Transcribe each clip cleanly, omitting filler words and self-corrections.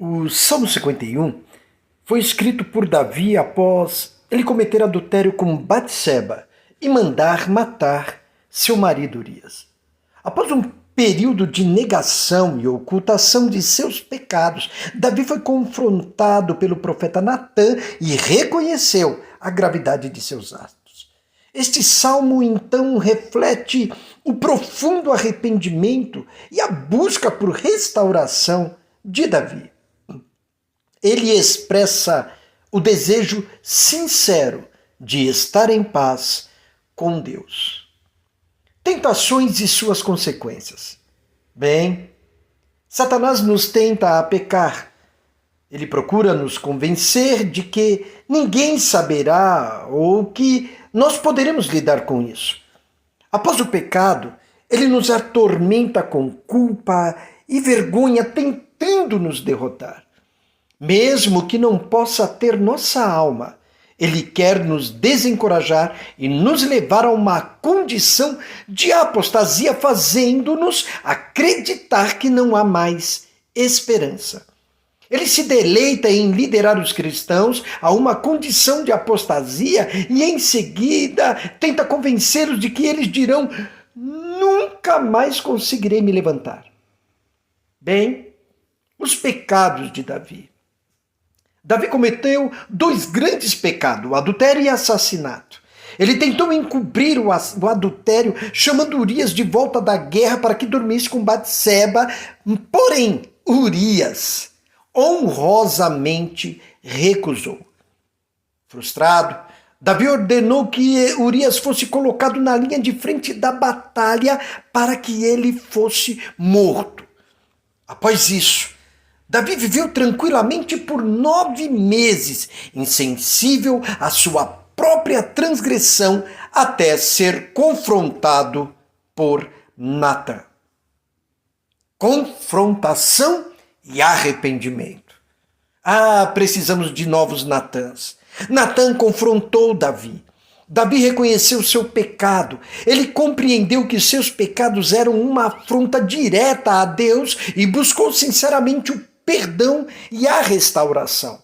O Salmo 51 foi escrito por Davi após ele cometer adultério com Batseba e mandar matar seu marido Urias. Após um período de negação e ocultação de seus pecados, Davi foi confrontado pelo profeta Natã e reconheceu a gravidade de seus atos. Este salmo, então, reflete o profundo arrependimento e a busca por restauração de Davi. Ele expressa o desejo sincero de estar em paz com Deus. Tentações e suas consequências. Bem, Satanás nos tenta a pecar. Ele procura nos convencer de que ninguém saberá ou que nós poderemos lidar com isso. Após o pecado, ele nos atormenta com culpa e vergonha, tentando nos derrotar. Mesmo que não possa ter nossa alma, ele quer nos desencorajar e nos levar a uma condição de apostasia, fazendo-nos acreditar que não há mais esperança. Ele se deleita em liderar os cristãos a uma condição de apostasia e, em seguida, tenta convencê-los de que eles dirão: nunca mais conseguirei me levantar. Bem, os pecados de Davi. Davi cometeu dois grandes pecados, o adultério e o assassinato. Ele tentou encobrir o adultério, chamando Urias de volta da guerra para que dormisse com Batseba, porém, Urias honrosamente recusou. Frustrado, Davi ordenou que Urias fosse colocado na linha de frente da batalha para que ele fosse morto. Após isso, Davi viveu tranquilamente por 9 meses, insensível à sua própria transgressão, até ser confrontado por Natã. Confrontação e arrependimento. Precisamos de novos Natãs. Natã confrontou Davi. Davi reconheceu seu pecado. Ele compreendeu que seus pecados eram uma afronta direta a Deus e buscou sinceramente o perdão e a restauração.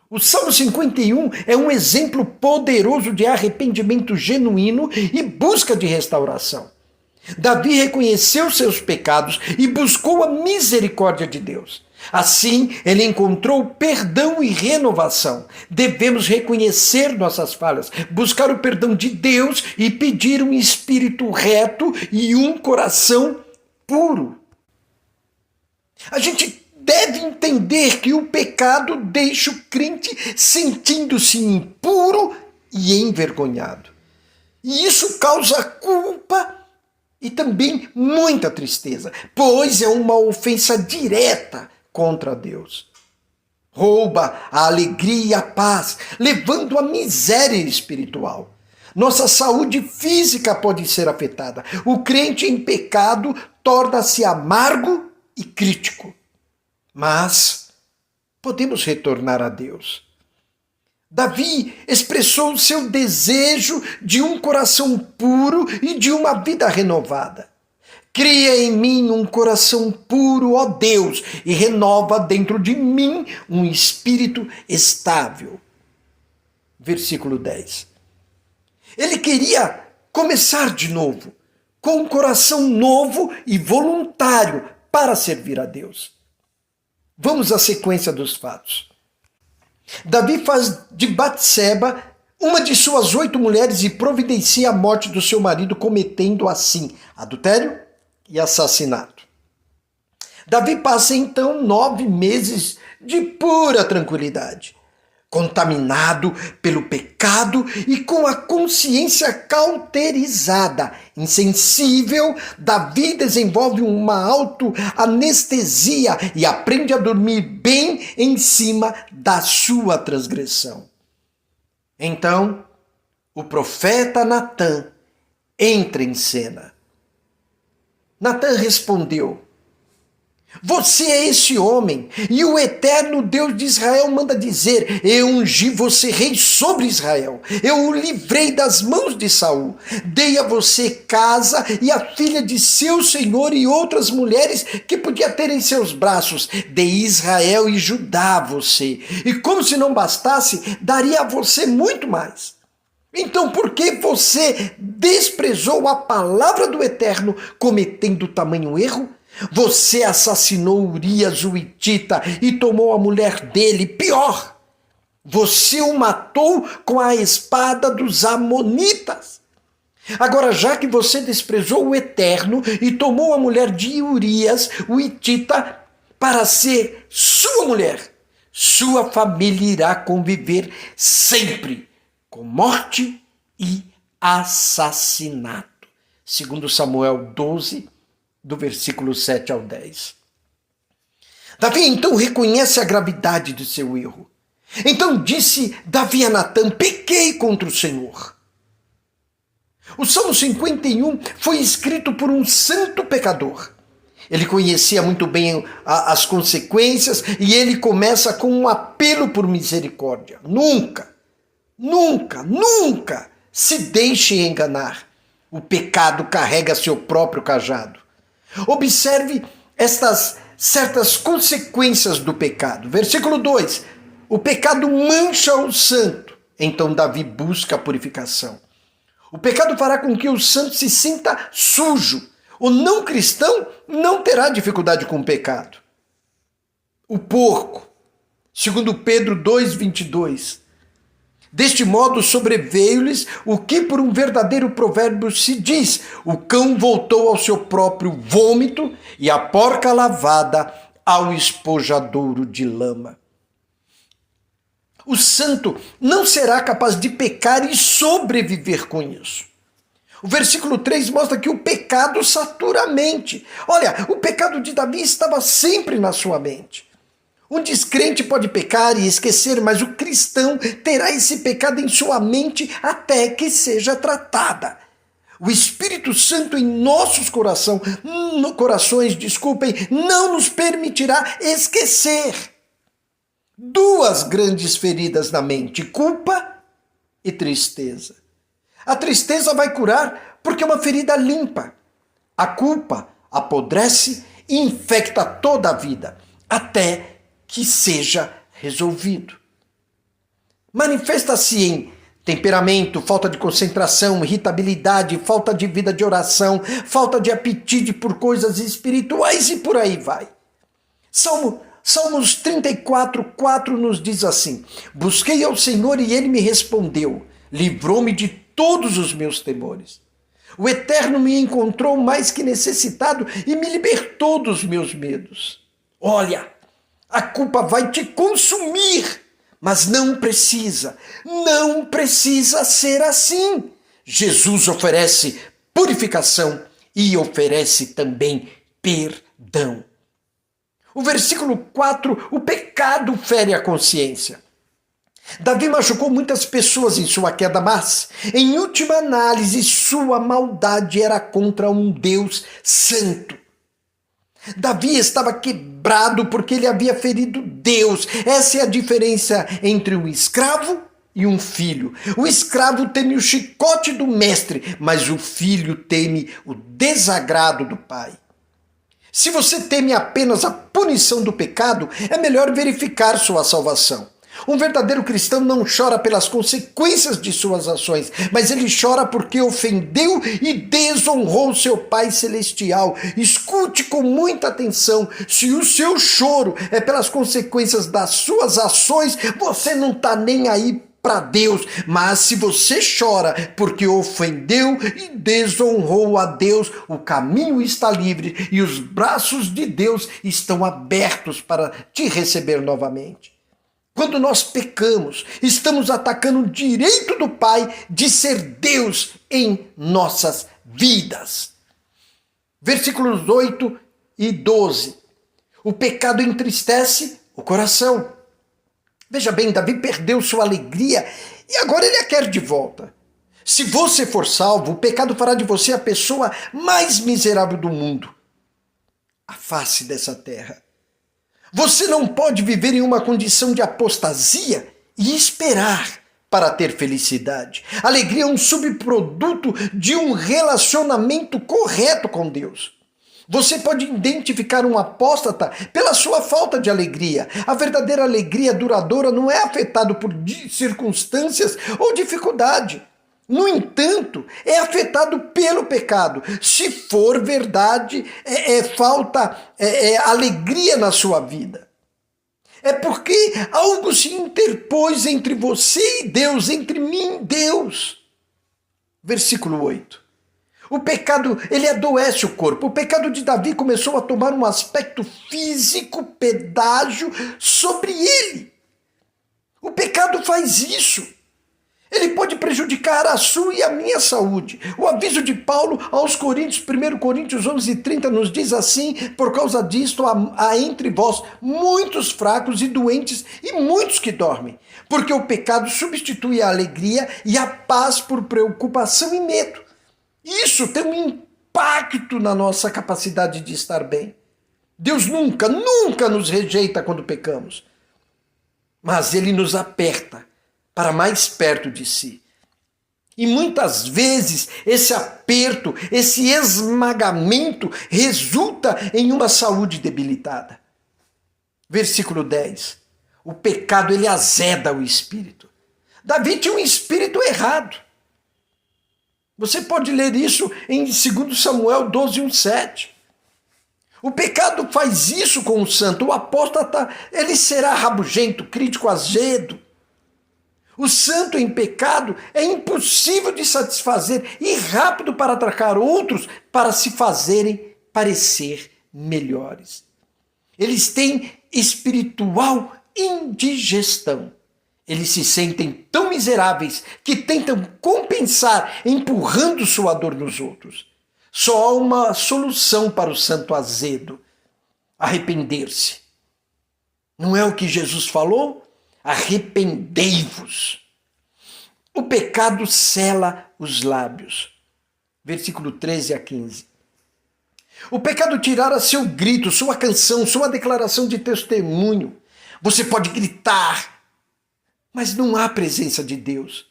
O Salmo 51 é um exemplo poderoso de arrependimento genuíno e busca de restauração. Davi reconheceu seus pecados e buscou a misericórdia de Deus. Assim, ele encontrou perdão e renovação. Devemos reconhecer nossas falhas, buscar o perdão de Deus e pedir um espírito reto e um coração puro. A gente deve entender que o pecado deixa o crente sentindo-se impuro e envergonhado. E isso causa culpa e também muita tristeza, pois é uma ofensa direta contra Deus. Rouba a alegria e a paz, levando à miséria espiritual. Nossa saúde física pode ser afetada. O crente em pecado torna-se amargo e crítico. Mas podemos retornar a Deus. Davi expressou o seu desejo de um coração puro e de uma vida renovada. Cria em mim um coração puro, ó Deus, e renova dentro de mim um espírito estável. Versículo 10. Ele queria começar de novo, com um coração novo e voluntário para servir a Deus. Vamos à sequência dos fatos. Davi faz de Batseba uma de suas 8 mulheres e providencia a morte do seu marido, cometendo assim adultério e assassinato. Davi passa então 9 meses de pura tranquilidade, contaminado pelo pecado e com a consciência cauterizada, insensível. Davi desenvolve uma autoanestesia e aprende a dormir bem em cima da sua transgressão. Então, o profeta Natã entra em cena. Natã respondeu: Você é esse homem, e o eterno Deus de Israel manda dizer: eu ungi você rei sobre Israel, eu o livrei das mãos de Saul, dei a você casa e a filha de seu senhor e outras mulheres que podia ter em seus braços, dei Israel e Judá a você, e como se não bastasse, daria a você muito mais. Então por que você desprezou a palavra do Eterno, cometendo tamanho erro? Você assassinou Urias o Hitita e tomou a mulher dele. Pior, você o matou com a espada dos amonitas. Agora, já que você desprezou o Eterno e tomou a mulher de Urias o Hitita para ser sua mulher, sua família irá conviver sempre com morte e assassinato. Segundo Samuel 12, do versículo 7 ao 10. Davi então reconhece a gravidade de seu erro. Então disse Davi a Natã: pequei contra o Senhor. O Salmo 51 foi escrito por um santo pecador. Ele conhecia muito bem as consequências e ele começa com um apelo por misericórdia. Nunca, nunca, nunca se deixe enganar. O pecado carrega seu próprio cajado. Observe estas certas consequências do pecado. Versículo 2. O pecado mancha o santo. Então Davi busca a purificação. O pecado fará com que o santo se sinta sujo. O não cristão não terá dificuldade com o pecado. O porco, segundo Pedro 2:22. Deste modo sobreveio-lhes o que por um verdadeiro provérbio se diz: o cão voltou ao seu próprio vômito e a porca lavada ao espojadouro de lama. O santo não será capaz de pecar e sobreviver com isso. O versículo 3 mostra que o pecado satura a mente. Olha, o pecado de Davi estava sempre na sua mente. Um descrente pode pecar e esquecer, mas o cristão terá esse pecado em sua mente até que seja tratada. O Espírito Santo em nossos corações, não nos permitirá esquecer. Duas grandes feridas na mente: culpa e tristeza. A tristeza vai curar porque é uma ferida limpa. A culpa apodrece e infecta toda a vida, até que seja resolvido. Manifesta-se em temperamento, falta de concentração, irritabilidade, falta de vida de oração, falta de apetite por coisas espirituais e por aí vai. Salmos 34:4 nos diz assim: busquei ao Senhor e ele me respondeu, livrou-me de todos os meus temores. O Eterno me encontrou mais que necessitado e me libertou dos meus medos. Olha, a culpa vai te consumir, mas não precisa ser assim. Jesus oferece purificação e oferece também perdão. O versículo 4, o pecado fere a consciência. Davi machucou muitas pessoas em sua queda, mas, em última análise, sua maldade era contra um Deus santo. Davi estava quebrado porque ele havia ferido Deus. Essa é a diferença entre um escravo e um filho. O escravo teme o chicote do mestre, mas o filho teme o desagrado do pai. Se você teme apenas a punição do pecado, é melhor verificar sua salvação. Um verdadeiro cristão não chora pelas consequências de suas ações, mas ele chora porque ofendeu e desonrou seu Pai Celestial. Escute com muita atenção: se o seu choro é pelas consequências das suas ações, você não está nem aí para Deus. Mas se você chora porque ofendeu e desonrou a Deus, o caminho está livre e os braços de Deus estão abertos para te receber novamente. Quando nós pecamos, estamos atacando o direito do Pai de ser Deus em nossas vidas. Versículos 8 e 12. O pecado entristece o coração. Veja bem, Davi perdeu sua alegria e agora ele a quer de volta. Se você for salvo, o pecado fará de você a pessoa mais miserável do mundo. a face dessa terra. Você não pode viver em uma condição de apostasia e esperar para ter felicidade. Alegria é um subproduto de um relacionamento correto com Deus. Você pode identificar um apóstata pela sua falta de alegria. A verdadeira alegria duradoura não é afetada por circunstâncias ou dificuldade. No entanto, é afetado pelo pecado. Se for verdade, falta alegria na sua vida. É porque algo se interpôs entre você e Deus, entre mim e Deus. Versículo 8. O pecado, ele adoece o corpo. O pecado de Davi começou a tomar um aspecto físico, pedágio sobre ele. O pecado faz isso. Ele pode prejudicar a sua e a minha saúde. O aviso de Paulo aos Coríntios, 1 Coríntios 11:30, nos diz assim: por causa disto há entre vós muitos fracos e doentes e muitos que dormem. Porque o pecado substitui a alegria e a paz por preocupação e medo. Isso tem um impacto na nossa capacidade de estar bem. Deus nunca nos rejeita quando pecamos. Mas Ele nos aperta para mais perto de si. E muitas vezes esse aperto, esse esmagamento resulta em uma saúde debilitada. Versículo 10. O pecado, ele azeda o espírito. Davi tinha um espírito errado. Você pode ler isso em 2 Samuel 12:7. O pecado faz isso com o santo. O apóstata, ele será rabugento, crítico, azedo. O santo em pecado é impossível de satisfazer e rápido para atracar outros para se fazerem parecer melhores. Eles têm espiritual indigestão. Eles se sentem tão miseráveis que tentam compensar empurrando sua dor nos outros. Só há uma solução para o santo azedo: arrepender-se. Não é o que Jesus falou? Arrependei-vos. O pecado sela os lábios. Versículo 13 a 15. O pecado tirara seu grito, sua canção, sua declaração de testemunho. Você pode gritar, mas não há presença de Deus.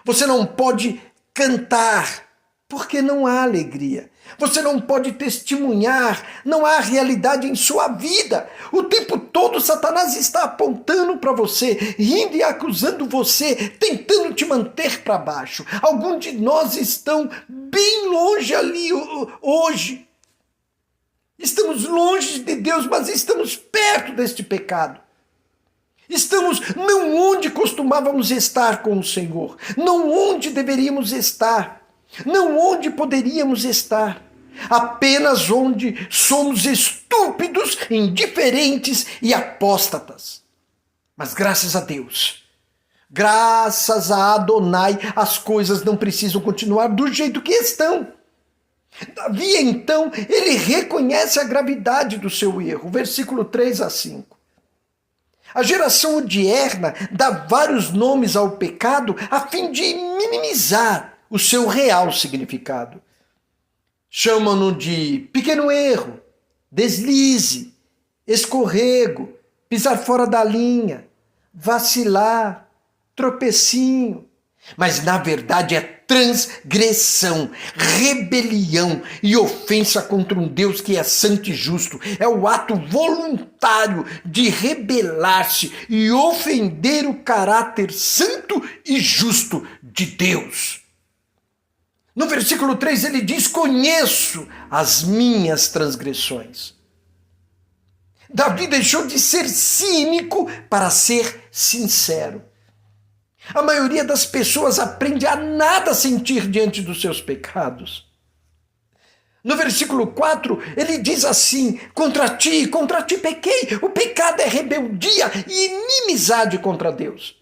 Você não pode cantar, porque não há alegria. Você não pode testemunhar, não há realidade em sua vida. O tempo todo Satanás está apontando para você, rindo e acusando você, tentando te manter para baixo. Alguns de nós estão bem longe ali hoje. Estamos longe de Deus, mas estamos perto deste pecado. Estamos não onde costumávamos estar com o Senhor, não onde deveríamos estar, não onde poderíamos estar, apenas onde somos estúpidos, indiferentes e apóstatas. Mas graças a Deus, graças a Adonai, as coisas não precisam continuar do jeito que estão. Davi, então, ele reconhece a gravidade do seu erro, versículo 3 a 5. A geração odierna dá vários nomes ao pecado a fim de minimizar o seu real significado. Chamam-no de pequeno erro, deslize, escorrego, pisar fora da linha, vacilar, tropecinho. Mas na verdade é transgressão, rebelião e ofensa contra um Deus que é santo e justo. É o ato voluntário de rebelar-se e ofender o caráter santo e justo de Deus. No versículo 3 ele diz: conheço as minhas transgressões. Davi deixou de ser cínico para ser sincero. A maioria das pessoas aprende a nada sentir diante dos seus pecados. No versículo 4, ele diz assim: contra ti pequei. O pecado é rebeldia e inimizade contra Deus.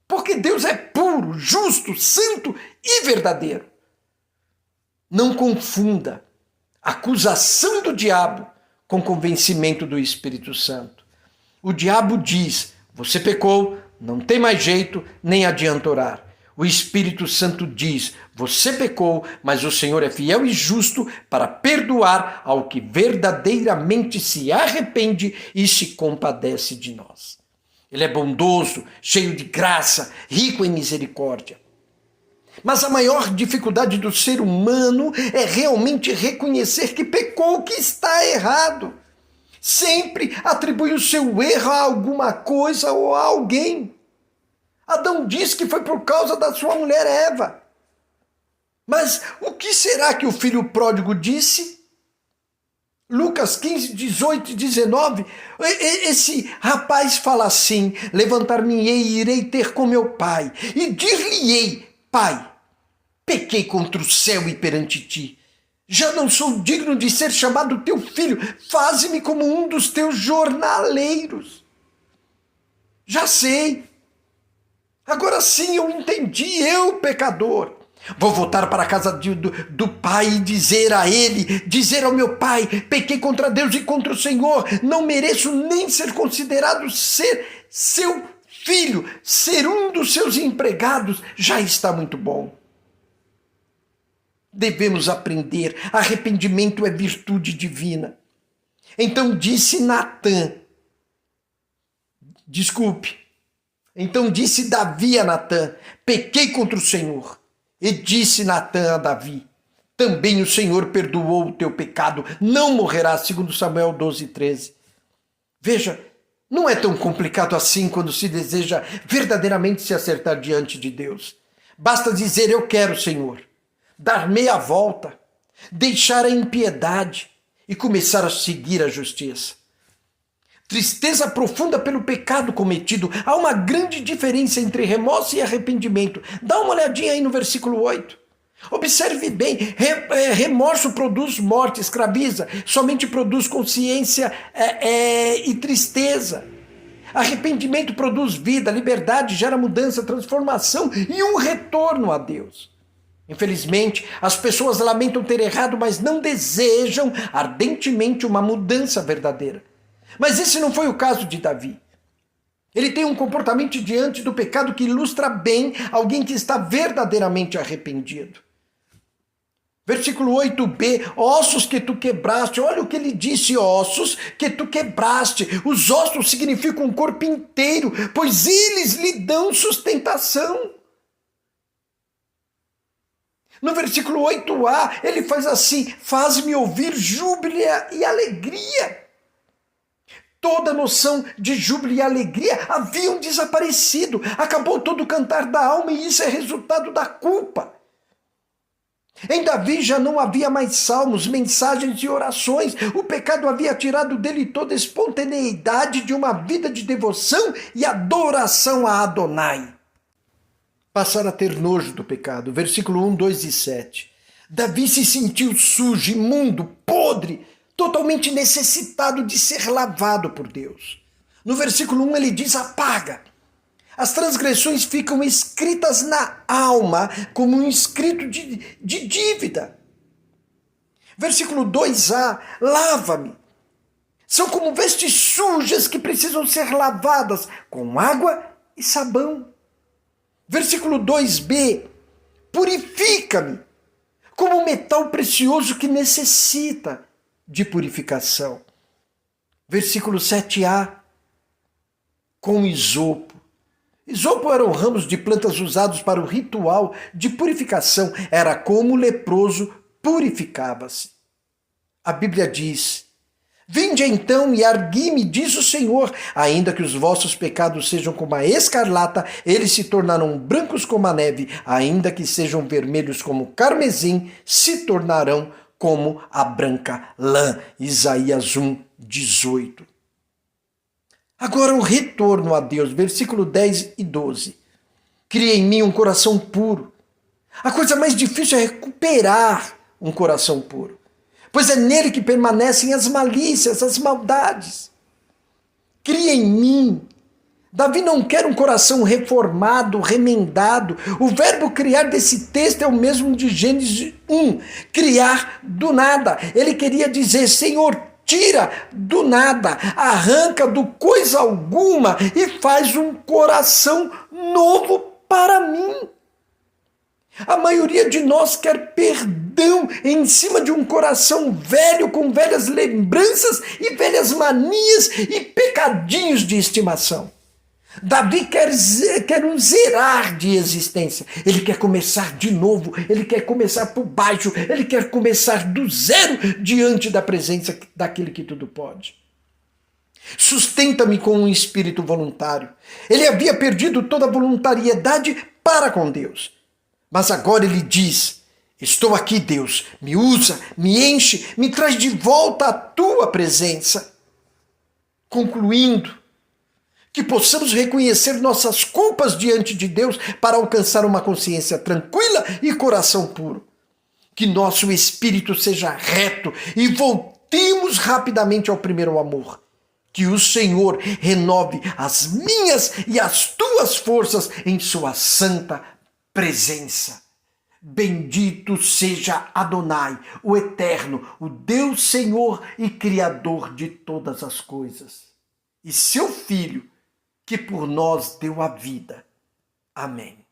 Porque Deus é puro, justo, santo e verdadeiro. Não confunda acusação do diabo com convencimento do Espírito Santo. O diabo diz: você pecou, não tem mais jeito, nem adianta orar. O Espírito Santo diz: você pecou, mas o Senhor é fiel e justo para perdoar ao que verdadeiramente se arrepende e se compadece de nós. Ele é bondoso, cheio de graça, rico em misericórdia. Mas a maior dificuldade do ser humano é realmente reconhecer que pecou, que está errado. Sempre atribui o seu erro a alguma coisa ou a alguém. Adão disse que foi por causa da sua mulher Eva. Mas o que será que o filho pródigo disse? Lucas 15, 18 e 19, esse rapaz fala assim: levantar-me-ei e irei ter com meu pai, e dir-lhe-ei: pai, pequei contra o céu e perante ti. Já não sou digno de ser chamado teu filho, faze-me como um dos teus jornaleiros. Já sei. Agora sim eu entendi, eu, pecador. Vou voltar para a casa do pai e dizer ao meu pai: pequei contra Deus e contra o Senhor, não mereço nem ser considerado ser seu filho, ser um dos seus empregados, já está muito bom. Devemos aprender, arrependimento é virtude divina. Então disse Davi a Natã: pequei contra o Senhor. E disse Natã a Davi: também o Senhor perdoou o teu pecado, não morrerás, segundo Samuel 12, 13. Veja, não é tão complicado assim quando se deseja verdadeiramente se acertar diante de Deus. Basta dizer: eu quero, Senhor, dar meia volta, deixar a impiedade e começar a seguir a justiça. Tristeza profunda pelo pecado cometido. Há uma grande diferença entre remorso e arrependimento. Dá uma olhadinha aí no versículo 8. Observe bem, remorso produz morte, escraviza, somente produz consciência e tristeza. Arrependimento produz vida, liberdade, gera mudança, transformação e um retorno a Deus. Infelizmente, as pessoas lamentam ter errado, mas não desejam ardentemente uma mudança verdadeira. Mas esse não foi o caso de Davi. Ele tem um comportamento diante do pecado que ilustra bem alguém que está verdadeiramente arrependido. Versículo 8b, ossos que tu quebraste. Olha o que ele disse: ossos que tu quebraste. Os ossos significam um corpo inteiro, pois eles lhe dão sustentação. No versículo 8a, ele faz assim: faz-me ouvir júbilo e alegria. Toda noção de júbilo e alegria haviam desaparecido. Acabou todo o cantar da alma e isso é resultado da culpa. Em Davi já não havia mais salmos, mensagens e orações. O pecado havia tirado dele toda a espontaneidade de uma vida de devoção e adoração a Adonai. Passar a ter nojo do pecado. Versículo 1, 2 e 7. Davi se sentiu sujo, imundo, podre, totalmente necessitado de ser lavado por Deus. No versículo 1 ele diz: apaga. As transgressões ficam escritas na alma como um escrito de dívida. Versículo 2a, lava-me. São como vestes sujas que precisam ser lavadas com água e sabão. Versículo 2b, purifica-me, como um metal precioso que necessita de purificação. Versículo 7a, com isopo. Isopo eram ramos de plantas usados para o ritual de purificação. Era como o leproso purificava-se. A Bíblia diz: vinde então e argui-me, diz o Senhor, ainda que os vossos pecados sejam como a escarlata, eles se tornarão brancos como a neve, ainda que sejam vermelhos como o carmesim, se tornarão como a branca lã. Isaías 1, 18. Agora o retorno a Deus, versículo 10 e 12. Cria em mim um coração puro. A coisa mais difícil é recuperar um coração puro, pois é nele que permanecem as malícias, as maldades. Cria em mim. Davi não quer um coração reformado, remendado. O verbo criar desse texto é o mesmo de Gênesis 1, criar do nada. Ele queria dizer: Senhor, tira do nada, arranca do coisa alguma e faz um coração novo para mim. A maioria de nós quer perdão em cima de um coração velho, com velhas lembranças e velhas manias e pecadinhos de estimação. Davi quer um zerar de existência. Ele quer começar de novo, ele quer começar por baixo, ele quer começar do zero diante da presença daquele que tudo pode. Sustenta-me com um espírito voluntário. Ele havia perdido toda a voluntariedade para com Deus. Mas agora ele diz: estou aqui, Deus, me usa, me enche, me traz de volta à tua presença. Concluindo, que possamos reconhecer nossas culpas diante de Deus para alcançar uma consciência tranquila e coração puro. Que nosso espírito seja reto e voltemos rapidamente ao primeiro amor. Que o Senhor renove as minhas e as tuas forças em sua santa presença. Bendito seja Adonai, o Eterno, o Deus Senhor e Criador de todas as coisas, e seu Filho, que por nós deu a vida. Amém.